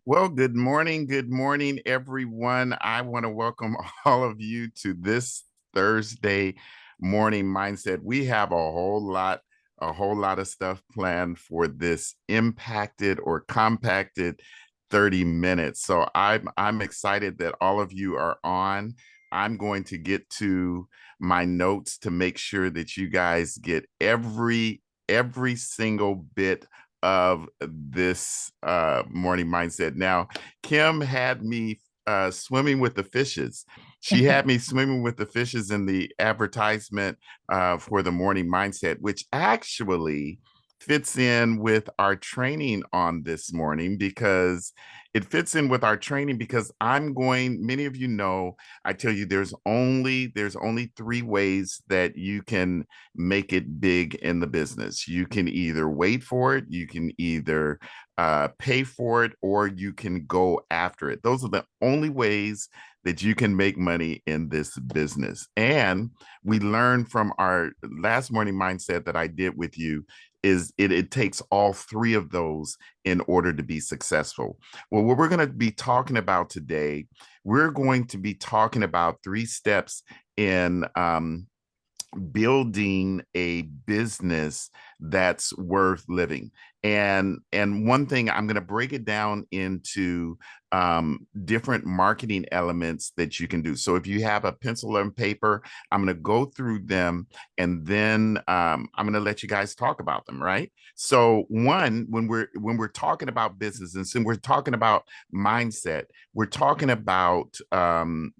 Well, good morning, everyone. I want to welcome all of you to this Thursday morning mindset. We have a whole lot of stuff planned for this impacted or compacted 30 minutes. So I'm excited that all of you are on. I'm going to get to my notes to make sure that you guys get every single bit of this morning mindset. Now, Kim had me swimming with the fishes. She had me swimming with the fishes in the advertisement for the morning mindset, which actually fits in with our training on this morning because many of you know, I tell you there's only three ways that you can make it big in the business. You can either wait for it, you can either pay for it, or you can go after it. Those are the only ways that you can make money in this business. And we learned from our last morning mindset that I did with you is it takes all three of those in order to be successful. Well, what we're going to be talking about today, we're going to be talking about three steps in building a business that's worth living. And one thing, I'm going to break it down into different marketing elements that you can do. So if you have a pencil and paper, I'm going to go through them, and then I'm going to let you guys talk about them, right? So one, when we're talking about business, and since we're talking about mindset, we're talking about um,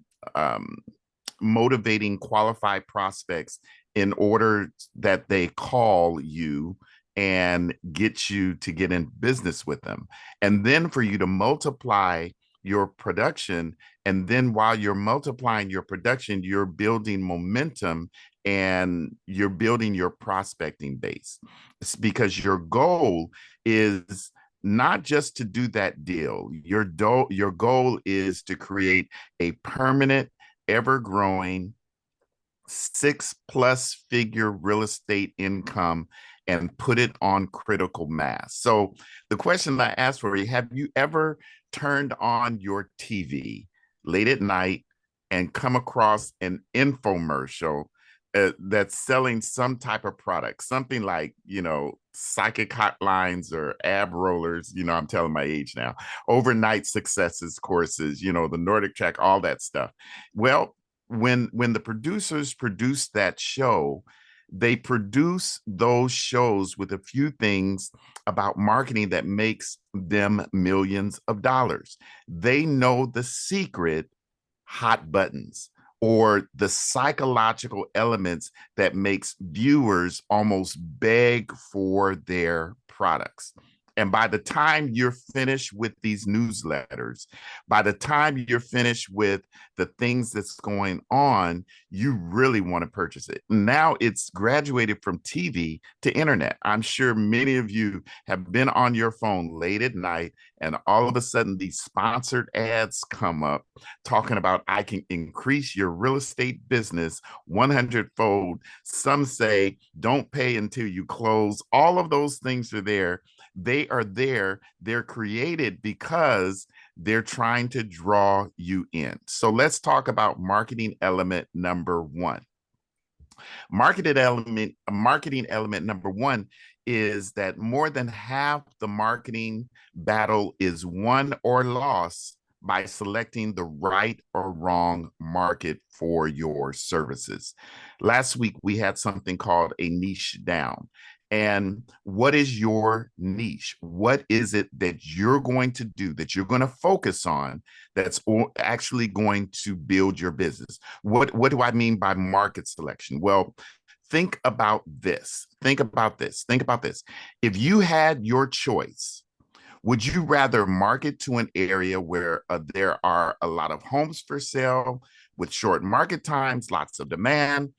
motivating qualified prospects in order that they call you and get you to get in business with them. And then for you to multiply your production. And then while you're multiplying your production, you're building momentum and you're building your prospecting base. It's because your goal is not just to do that deal. Your goal is to create a permanent, ever growing, 6+ figure real estate income and put it on critical mass. So, the question I asked for you, have you ever turned on your TV late at night and come across an infomercial that's selling some type of product, something like, psychic hotlines or ab rollers? I'm telling my age now, overnight successes courses, the Nordic track, all that stuff. Well, when the producers produce that show, they produce those shows with a few things about marketing that makes them millions of dollars. They know the secret hot buttons or the psychological elements that makes viewers almost beg for their products. And by the time you're finished with these newsletters, by the time you're finished with the things that's going on, you really want to purchase it. Now it's graduated from TV to internet. I'm sure many of you have been on your phone late at night, and all of a sudden these sponsored ads come up talking about I can increase your real estate business 100-fold. Some say don't pay until you close. All of those things are there. They are there. They're created because they're trying to draw you in. So let's talk about marketing element number one. Marketing element number one is that more than half the marketing battle is won or lost by selecting the right or wrong market for your services. Last week, we had something called a niche down. And what is your niche? What is it that you're going to do, that you're going to focus on, that's actually going to build your business? What do I mean by market selection? Well, think about this. Think about this. Think about this. If you had your choice, would you rather market to an area where there are a lot of homes for sale with short market times, lots of demand,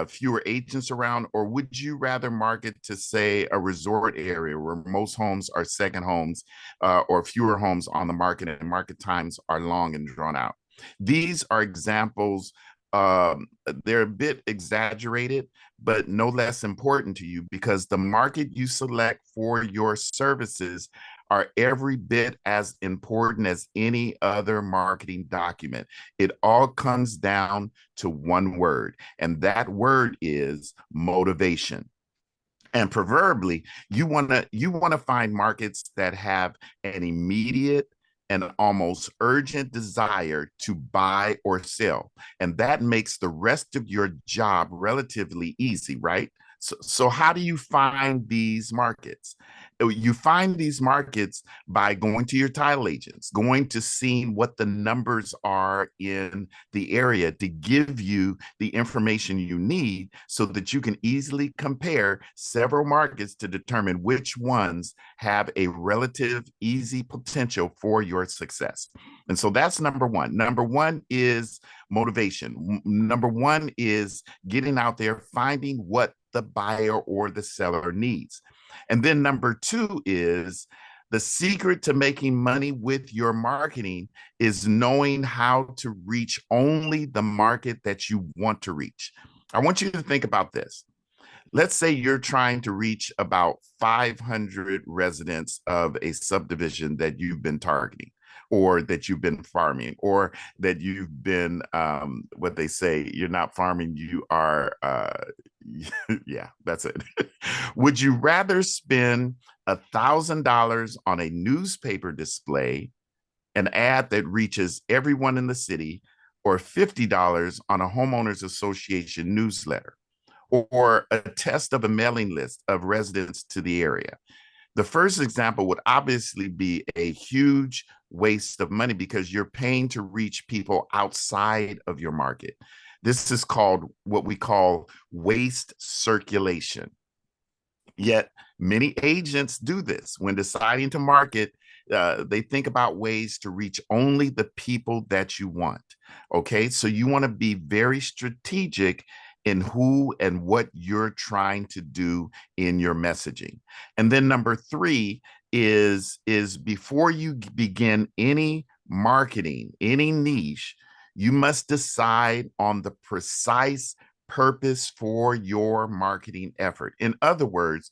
fewer agents around, or would you rather market to, say, a resort area where most homes are second homes, or fewer homes on the market and market times are long and drawn out? These are examples. They're a bit exaggerated, but no less important to you because the market you select for your services are every bit as important as any other marketing document. It all comes down to one word, and that word is motivation. And proverbially, you want to find markets that have an immediate and almost urgent desire to buy or sell. And that makes the rest of your job relatively easy, right? So how do you find these markets? You find these markets by going to your title agents, going to seeing what the numbers are in the area to give you the information you need so that you can easily compare several markets to determine which ones have a relative easy potential for your success. And so that's number one. Number one is motivation. Number one is getting out there, finding what the buyer or the seller needs. And then number two is the secret to making money with your marketing is knowing how to reach only the market that you want to reach. I want you to think about this. Let's say you're trying to reach about 500 residents of a subdivision that you've been targeting or that you've been farming or that you've been what they say, you're not farming, you are yeah, that's it. Would you rather spend $1,000 on a newspaper display, an ad that reaches everyone in the city, or $50 on a homeowners association newsletter, or a test of a mailing list of residents to the area? The first example would obviously be a huge waste of money because you're paying to reach people outside of your market. This is called what we call waste circulation. Yet many agents do this when deciding to market. They think about ways to reach only the people that you want. Okay, so you want to be very strategic in who and what you're trying to do in your messaging. And then number three is before you begin any marketing, any niche, you must decide on the precise purpose for your marketing effort. In other words,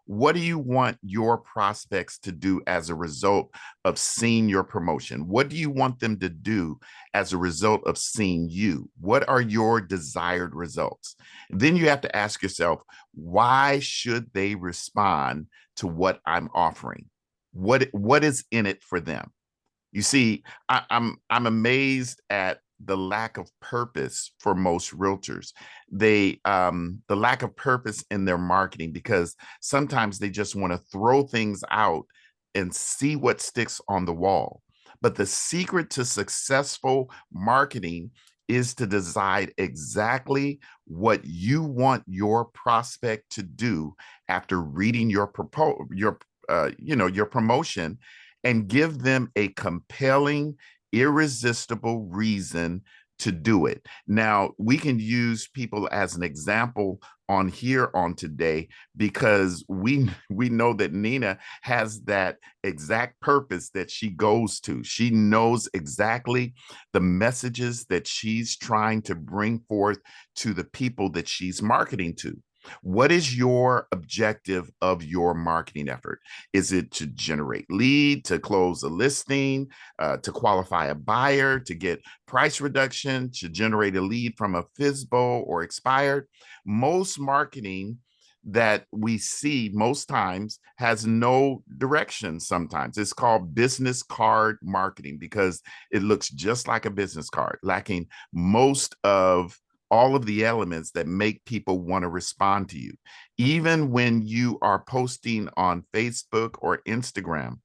what do you want your prospects to do as a result of seeing your promotion? What do you want them to do as a result of seeing you? What are your desired results? And then you have to ask yourself, why should they respond to what I'm offering? What is in it for them? You see, I'm amazed at the lack of purpose for most realtors. The lack of purpose in their marketing because sometimes they just want to throw things out and see what sticks on the wall. But the secret to successful marketing is to decide exactly what you want your prospect to do after reading your promotion, and give them a compelling, irresistible reason to do it. Now, we can use people as an example on here on today because we know that Nina has that exact purpose that she goes to. She knows exactly the messages that she's trying to bring forth to the people that she's marketing to. What is your objective of your marketing effort? Is it to generate lead, to close a listing, to qualify a buyer, to get price reduction, to generate a lead from a FSBO or expired? Most marketing that we see most times has no direction. Sometimes it's called business card marketing because it looks just like a business card, lacking most of all of the elements that make people want to respond to you. Even when you are posting on Facebook or Instagram,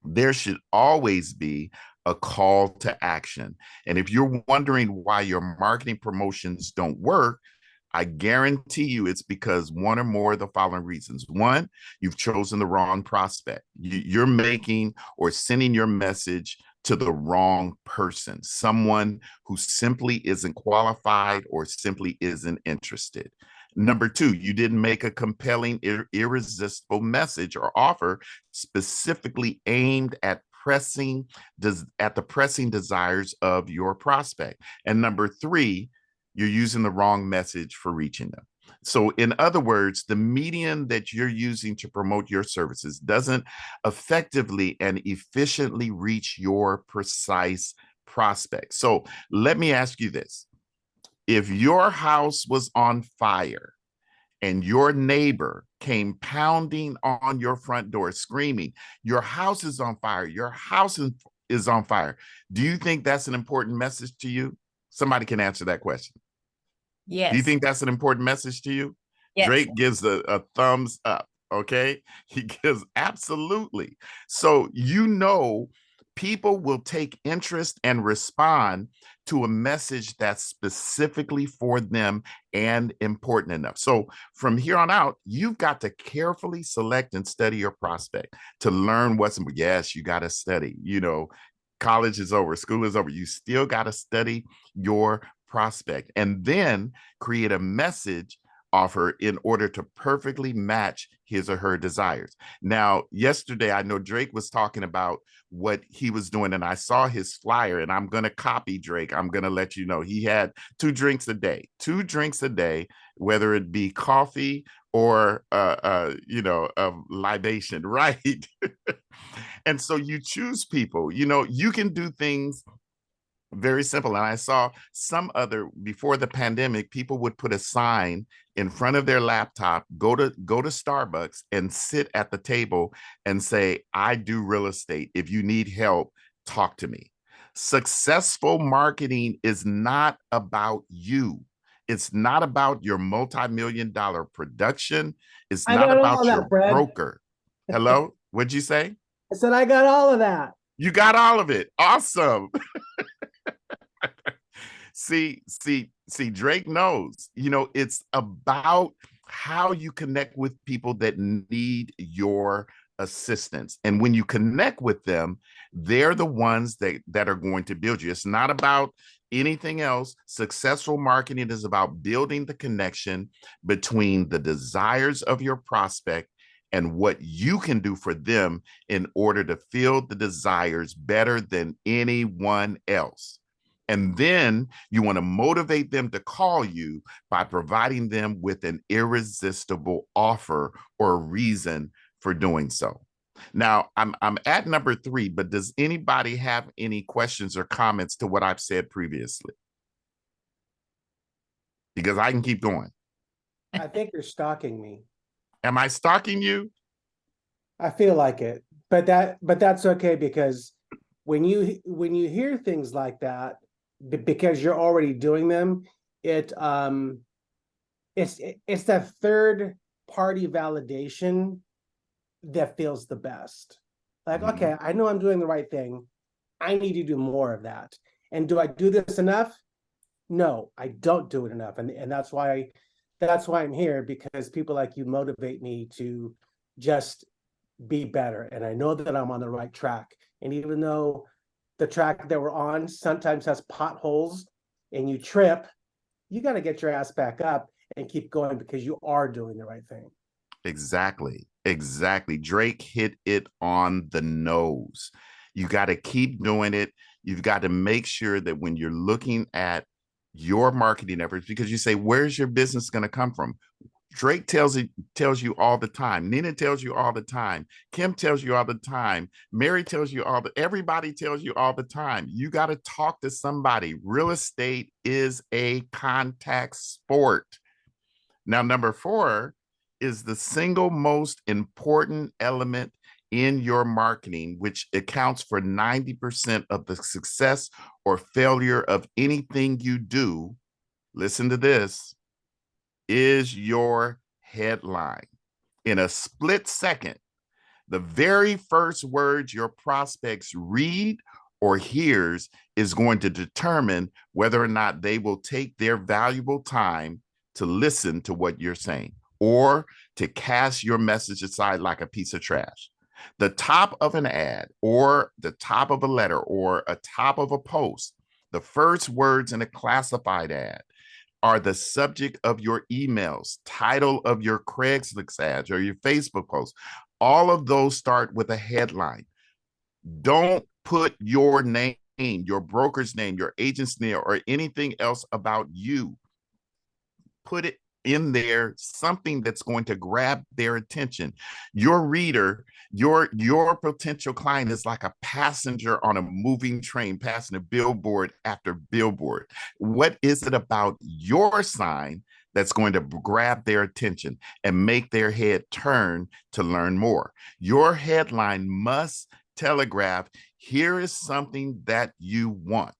there should always be a call to action. And if you're wondering why your marketing promotions don't work, I guarantee you it's because one or more of the following reasons. One, you've chosen the wrong prospect. You're making or sending your message to the wrong person, someone who simply isn't qualified or simply isn't interested. Number two, you didn't make a compelling, irresistible message or offer specifically aimed at the pressing desires of your prospect. And number three, you're using the wrong message for reaching them. So, in other words, the medium that you're using to promote your services doesn't effectively and efficiently reach your precise prospect. So, let me ask you this. If your house was on fire and your neighbor came pounding on your front door screaming, "Your house is on fire, your house is on fire," do you think that's an important message to you? Somebody can answer that question. Do you Yes. think that's an important message to you? Yes. Drake gives a thumbs up. Okay. He gives absolutely. So, people will take interest and respond to a message that's specifically for them and important enough. So, from here on out, you've got to carefully select and study your prospect to learn what's, yes, you got to study. College is over, school is over. You still got to study your prospect and then create a message offer in order to perfectly match his or her desires. Now, yesterday, I know Drake was talking about what he was doing, and I saw his flyer, and I'm going to copy Drake. I'm going to let you know he had 2 drinks a day, whether it be coffee or, a libation, right? And so you choose people, you can do things very simple. And I saw before the pandemic, people would put a sign in front of their laptop, go to Starbucks and sit at the table and say, "I do real estate. If you need help, talk to me." Successful marketing is not about you. It's not about your multi-million dollar production. It's I not got all of about your that, Fred. broker. Hello? What'd you say? I said I got all of that. You got all of it. Awesome. See, Drake knows, it's about how you connect with people that need your assistance. And when you connect with them, they're the ones that are going to build you. It's not about anything else. Successful marketing is about building the connection between the desires of your prospect and what you can do for them in order to fill the desires better than anyone else. And then you want to motivate them to call you by providing them with an irresistible offer or reason for doing so. Now, I'm at number 3, but does anybody have any questions or comments to what I've said previously? Because I can keep going. I think you're stalking me. Am I stalking you? I feel like it, but that's okay, because when you hear things like that, because you're already doing them, it's that third party validation that feels the best. Like, okay, I know I'm doing the right thing. I need to do more of that. And do I do this enough? No, I don't do it enough. And that's why I'm here, because people like you motivate me to just be better. And I know that I'm on the right track. And even though the track that we're on sometimes has potholes and you trip, you got to get your ass back up and keep going, because you are doing the right thing. Exactly. Drake hit it on the nose. You got to keep doing it. You've got to make sure that when you're looking at your marketing efforts, because you say, where's your business going to come from? Drake tells you all the time. Nina tells you all the time. Kim tells you all the time. Mary tells you everybody tells you all the time. You got to talk to somebody. Real estate is a contact sport. Now, number 4 is the single most important element in your marketing, which accounts for 90% of the success or failure of anything you do. Listen to this, is your headline. In a split second, the very first words your prospects read or hears is going to determine whether or not they will take their valuable time to listen to what you're saying or to cast your message aside like a piece of trash. The top of an ad or the top of a letter or a top of a post, the first words in a classified ad are the subject of your emails, title of your Craigslist ads or your Facebook posts. All of those start with a headline. Don't put your name, your broker's name, your agent's name, or anything else about you. Put it in there something that's going to grab their attention. Your reader, your potential client is like a passenger on a moving train, passing a billboard after billboard. What is it about your sign that's going to grab their attention and make their head turn to learn more? Your headline must telegraph, here is something that you want.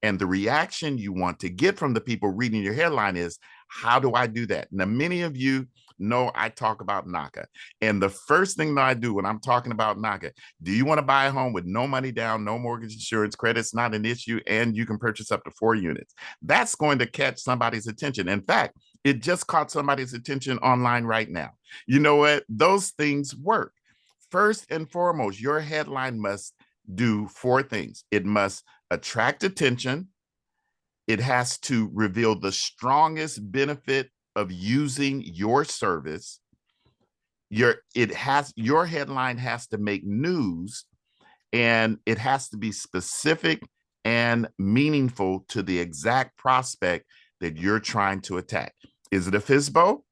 And the reaction you want to get from the people reading your headline is, how do I do that? Now, many of you know I talk about NACA. And the first thing that I do when I'm talking about NACA, do you want to buy a home with no money down, no mortgage insurance, credit's not an issue, and you can purchase up to 4 units? That's going to catch somebody's attention. In fact, it just caught somebody's attention online right now. You know what? Those things work. First and foremost, your headline must do 4 things. It must attract attention. It has to reveal the strongest benefit of using your service. Your headline has to make news, and it has to be specific and meaningful to the exact prospect that you're trying to attack. Is it a FSBO?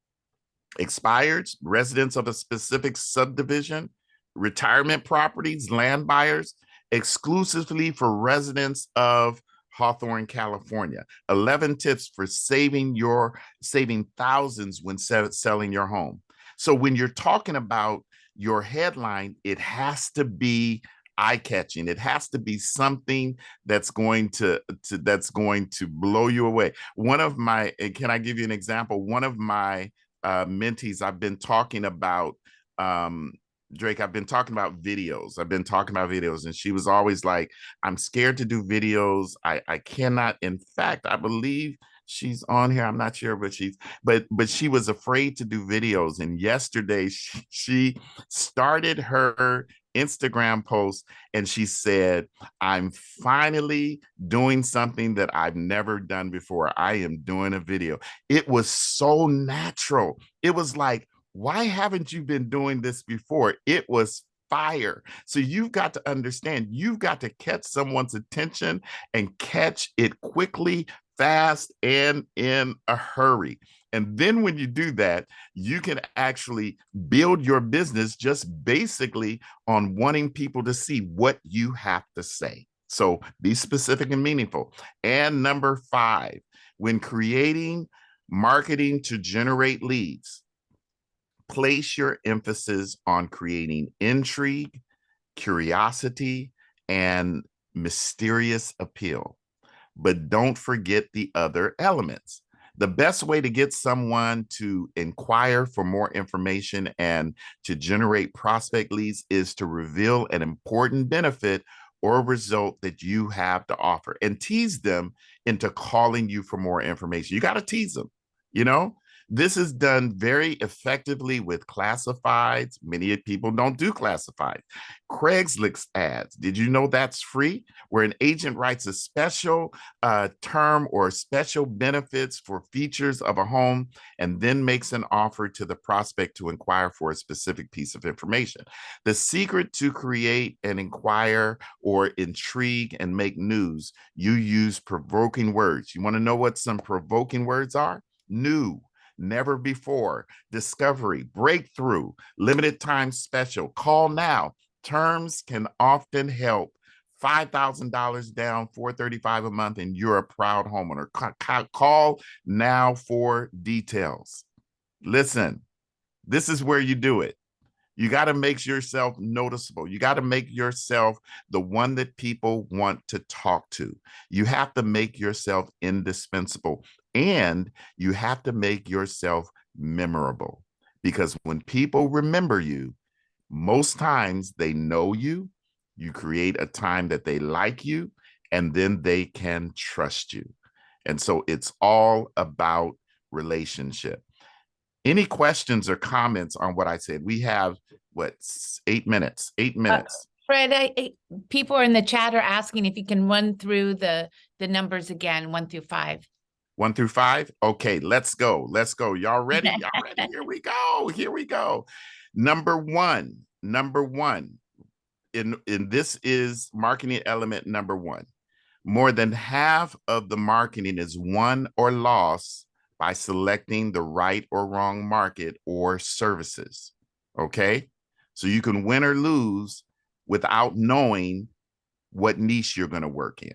Expireds, residents of a specific subdivision, retirement properties, land buyers, exclusively for residents of Hawthorne, California. 11 tips for saving thousands when selling your home. So when you're talking about your headline, it has to be eye-catching. It has to be something that's going to blow you away. Can I give you an example? One of my mentees, I've been talking about Drake, I've been talking about videos. And she was always like, I'm scared to do videos. I cannot. In fact, I believe she's on here. I'm not sure, but she was afraid to do videos. And yesterday she started her Instagram post and she said, I'm finally doing something that I've never done before. I am doing a video. It was so natural. It was like, why haven't you been doing this before? It was fire. So you've got to understand, you've got to catch someone's attention and catch it quickly, fast, and in a hurry. And then when you do that, you can actually build your business just basically on wanting people to see what you have to say. So be specific and meaningful. And number 5, when creating marketing to generate leads, place your emphasis on creating intrigue, curiosity, and mysterious appeal. But don't forget the other elements. The best way to get someone to inquire for more information and to generate prospect leads is to reveal an important benefit or result that you have to offer and tease them into calling you for more information. You got to tease them, you know? This is done very effectively with classifieds. Many people don't do classifieds. Craigslist ads. Did you know that's free? Where an agent writes a special term or special benefits for features of a home and then makes an offer to the prospect to inquire for a specific piece of information. The secret to create and inquire or intrigue and make news, you use provoking words. You want to know what some provoking words are? New, never before, discovery, breakthrough, limited time special, call now. Terms can often help. $5,000 down, $435 a month, and you're a proud homeowner. Call now for details. Listen, this is where you do it. You got to make yourself noticeable. You got to make yourself the one that people want to talk to. You have to make yourself indispensable, and you have to make yourself memorable, because when people remember you, most times they know you, you create a time that they like you, and then they can trust you. And so it's all about relationship. Any questions or comments on what I said? We have, 8 minutes? 8 minutes. Fred, people in the chat are asking if you can run through the numbers again, 1 through 5. 1 through 5? Okay, let's go. Y'all ready? Y'all ready? Here we go. Number one. In this is marketing element number 1. More than half of the marketing is won or lost by selecting the right or wrong market or services. Okay. So you can win or lose without knowing what niche you're going to work in.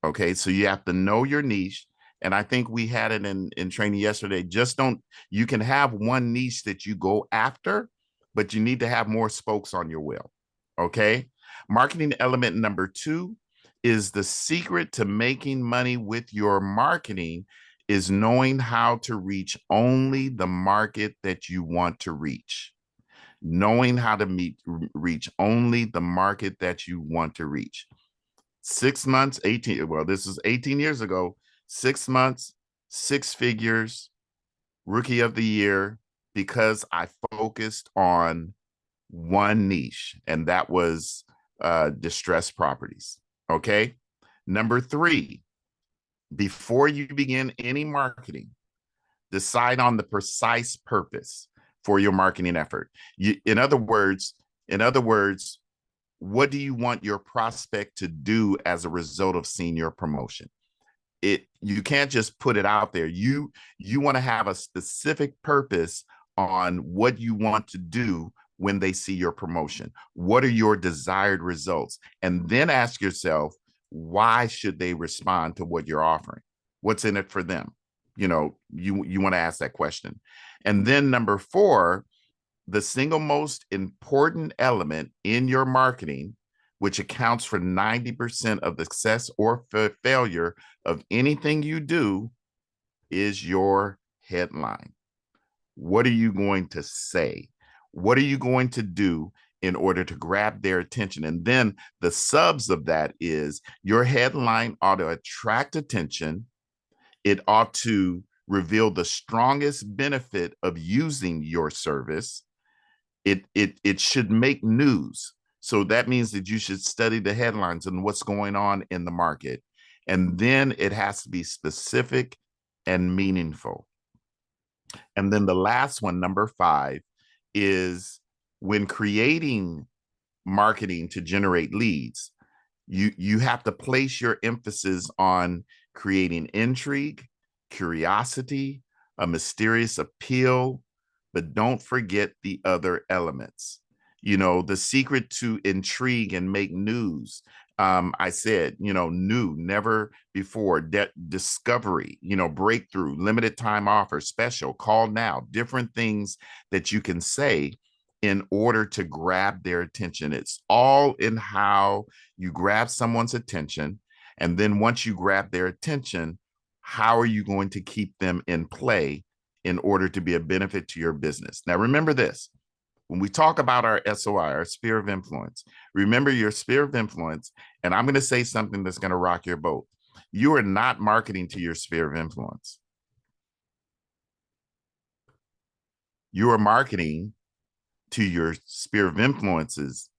Okay. So you have to know your niche. And I think we had it in training yesterday. Just don't, you can have one niche that you go after, but you need to have more spokes on your wheel. Okay. Marketing element number 2 is the secret to making money with your marketing is knowing how to reach only the market that you want to reach. Knowing how to reach only the market that you want to reach. 6 months, 18, well, this is 18 years ago, 6 months, 6 figures, rookie of the year, because I focused on one niche, and that was distressed properties. Okay. Number 3, before you begin any marketing, decide on the precise purpose for your marketing effort. In other words, what do you want your prospect to do as a result of seeing your promotion? You can't just put it out there. You want to have a specific purpose on what you want to do when they see your promotion. What are your desired results? And then ask yourself, why should they respond to what you're offering? What's in it for them? You want to ask that question. And then number 4, the single most important element in your marketing, which accounts for 90% of the success or failure of anything you do, is your headline. What are you going to say? What are you going to do in order to grab their attention? And then the subs of that is your headline ought to attract attention. It ought to reveal the strongest benefit of using your service. It should make news. So that means that you should study the headlines and what's going on in the market. And then it has to be specific and meaningful. And then the last one, number 5, is when creating marketing to generate leads, you have to place your emphasis on creating intrigue, curiosity, a mysterious appeal, but don't forget the other elements. The secret to intrigue and make news. I said, new, never before, discovery, breakthrough, limited time offer, special, call now, different things that you can say in order to grab their attention. It's all in how you grab someone's attention. And then once you grab their attention, how are you going to keep them in play in order to be a benefit to your business? Now, remember this. When we talk about our SOI, our sphere of influence, remember your sphere of influence, and I'm going to say something that's going to rock your boat. You are not marketing to your sphere of influence. You are marketing to your sphere of influences.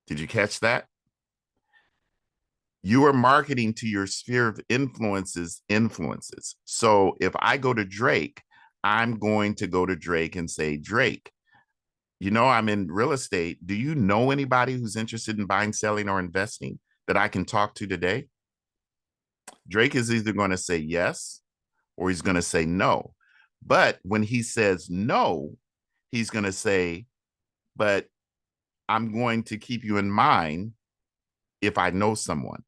Did you catch that? You are marketing to your sphere of influences. So if I go to Drake, I'm going to go to Drake and say, Drake, I'm in real estate. Do you know anybody who's interested in buying, selling, or investing that I can talk to today? Drake is either going to say yes or he's going to say no. But when he says no, he's going to say, but I'm going to keep you in mind if I know someone.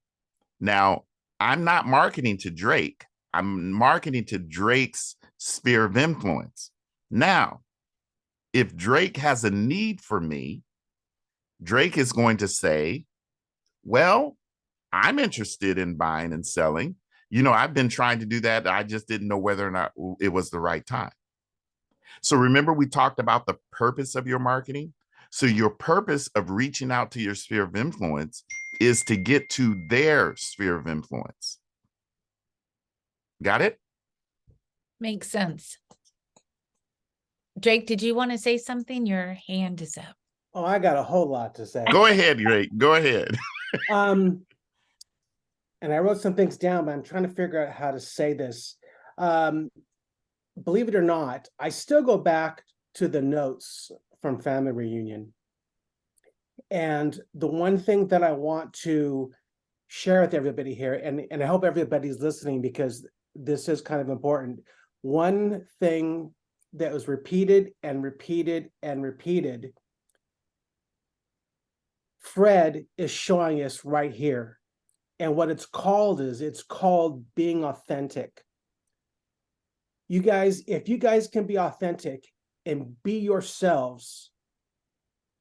Now, I'm not marketing to Drake. I'm marketing to Drake's sphere of influence. Now, if Drake has a need for me, Drake is going to say, well, I'm interested in buying and selling. I've been trying to do that. I just didn't know whether or not it was the right time. So remember, we talked about the purpose of your marketing. So your purpose of reaching out to your sphere of influence is to get to their sphere of influence. Got it? Makes sense. Drake, did you want to say something? Your hand is up. Oh, I got a whole lot to say. Go ahead, Drake. Go ahead. And I wrote some things down, but I'm trying to figure out how to say this. Believe it or not, I still go back to the notes from Family Reunion. And the one thing that I want to share with everybody here, and I hope everybody's listening, because this is kind of important. One thing that was repeated and repeated and repeated, Fred is showing us right here. And what it's called being authentic. You guys, if you guys can be authentic and be yourselves,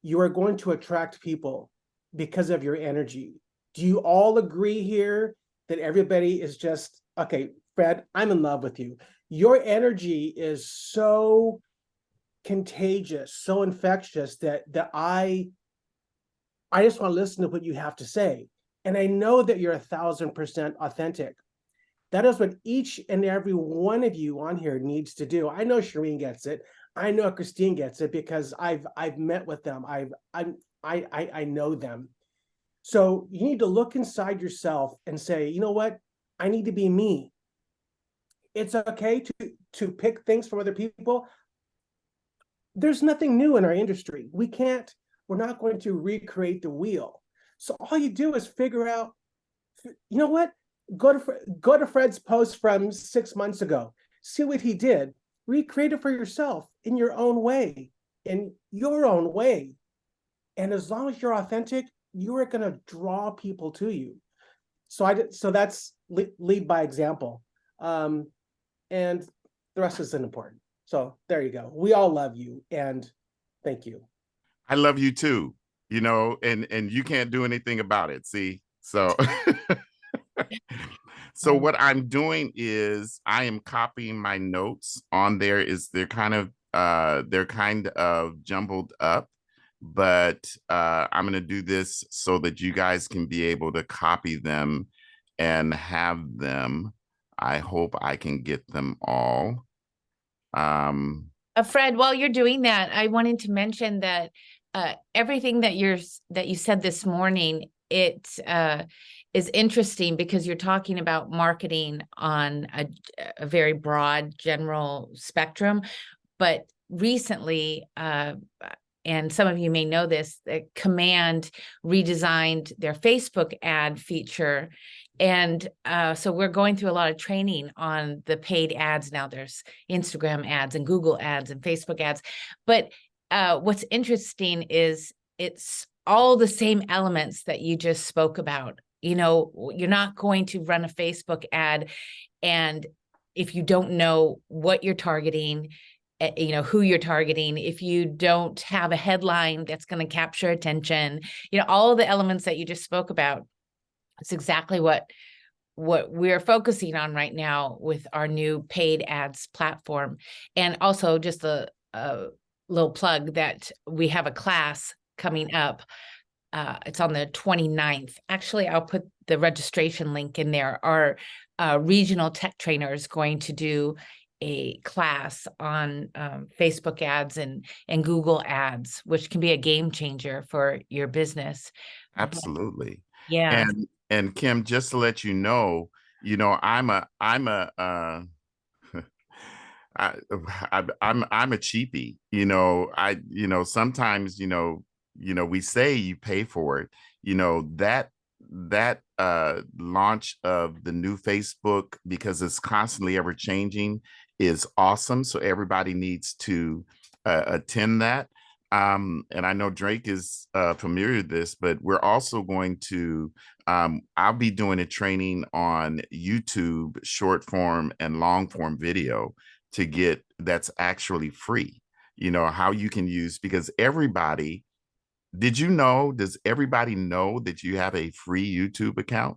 you are going to attract people because of your energy. Do you all agree here that everybody is just, okay, Fred, I'm in love with you. Your energy is so contagious, so infectious that I just want to listen to what you have to say. And I know that you're 1,000% authentic. That is what each and every one of you on here needs to do. I know Shireen gets it. I know Christine gets it because I've met with them. I know them. So you need to look inside yourself and say, you know what? I need to be me. It's okay to pick things from other people. There's nothing new in our industry. We're not going to recreate the wheel. So all you do is figure out, you know what? Go to Fred's post from 6 months ago. See what he did. Recreate it for yourself in your own way, in your own way. And as long as you're authentic, you are going to draw people to you. So that's lead by example. And the rest isn't important. So there you go. We all love you and thank you. I love you too, you know, and you can't do anything about it. See, so so what I'm doing is I am copying my notes on there. They're kind of jumbled up, but I'm going to do this so that you guys can be able to copy them and have them. I hope I can get them all. Fred, while you're doing that, I wanted to mention that everything that you said this morning, it is interesting because you're talking about marketing on a very broad general spectrum. But recently, and some of you may know this, Command redesigned their Facebook ad feature. And so we're going through a lot of training on the paid ads now. There's Instagram ads and Google ads and Facebook ads. But what's interesting is it's all the same elements that you just spoke about. You know, you're not going to run a Facebook ad, and if you don't know what you're targeting, you know, who you're targeting, if you don't have a headline that's going to capture attention, you know, all the elements that you just spoke about, it's exactly what we're focusing on right now with our new paid ads platform. And also just a little plug that we have a class coming up. It's on the 29th. Actually, I'll put the registration link in there. Our regional tech trainer is going to do a class on Facebook ads and Google ads, which can be a game changer for your business. Absolutely. Yeah. And Kim, just to let you know, I'm a I'm a cheapie. Sometimes we say you pay for it. That launch of the new Facebook, because it's constantly ever changing, is awesome. So everybody needs to attend that. And I know Drake is familiar with this, but we're also going to, I'll be doing a training on YouTube short form and long form video that's actually free, how you can use, because does everybody know that you have a free YouTube account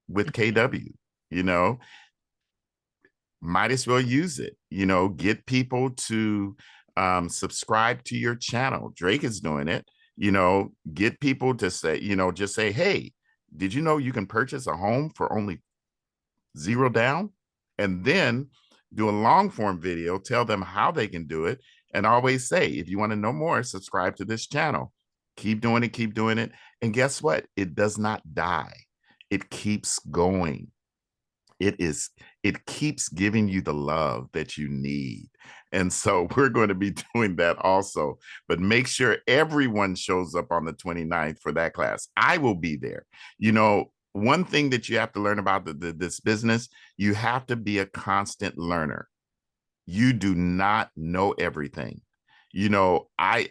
with KW? Might as well use it, get people to subscribe to your channel. Drake is doing it, get people to say, just say, hey, did you know you can purchase a home for only $0 down? And then do a long form video, tell them how they can do it. And always say, if you want to know more, subscribe to this channel. Keep doing it, keep doing it. And guess what? It does not die. It keeps going. It keeps giving you the love that you need. And so we're going to be doing that also. But make sure everyone shows up on the 29th for that class. I will be there. one thing that you have to learn about this business, you have to be a constant learner. You do not know everything. You know, I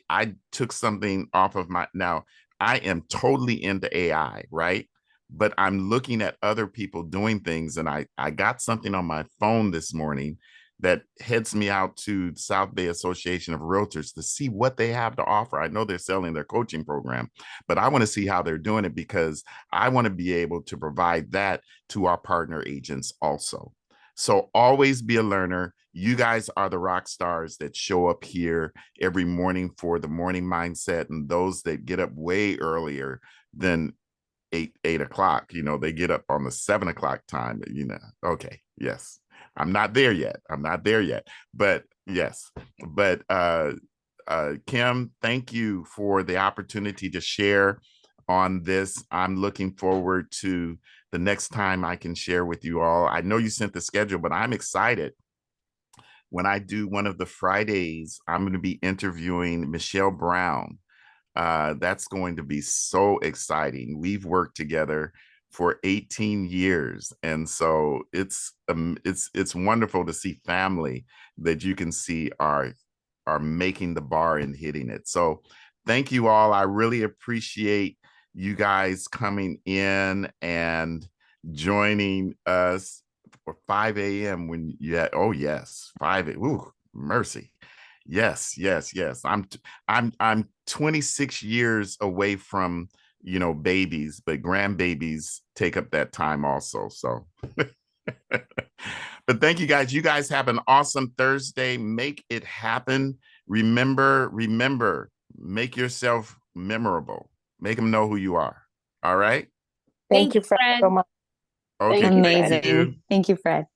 took something off of my, now I am totally into AI, right? But I'm looking at other people doing things, and I got something on my phone this morning that heads me out to the South Bay Association of Realtors to see what they have to offer. I know they're selling their coaching program, but I want to see how they're doing it, because I want to be able to provide that to our partner agents also. So always be a learner. You guys are the rock stars that show up here every morning for the morning mindset, and those that get up way earlier than 8 o'clock. You know, they get up on the 7 o'clock time. You know, okay, yes. I'm not there yet. I'm not there yet. But yes. But Kim, thank you for the opportunity to share on this. I'm looking forward to the next time I can share with you all. I know you sent the schedule, but I'm excited. When I do one of the Fridays, I'm going to be interviewing Michelle Brown. That's going to be so exciting. We've worked together for 18 years, and so it's wonderful to see family that you can see are making the bar and hitting it. So thank you all. I really appreciate you guys coming in and joining us for 5 a.m. when you had, oh yes, 5 ooh, mercy. Yes, yes, yes. I'm 26 years away from, you know, babies, but grandbabies take up that time also. So but thank you guys. You guys have an awesome Thursday. Make it happen. Remember, make yourself memorable. Make them know who you are. All right. Thank you, Fred, Fred. so much. Okay. Thank you, Thank Fred. you. Amazing. Thank you, Fred.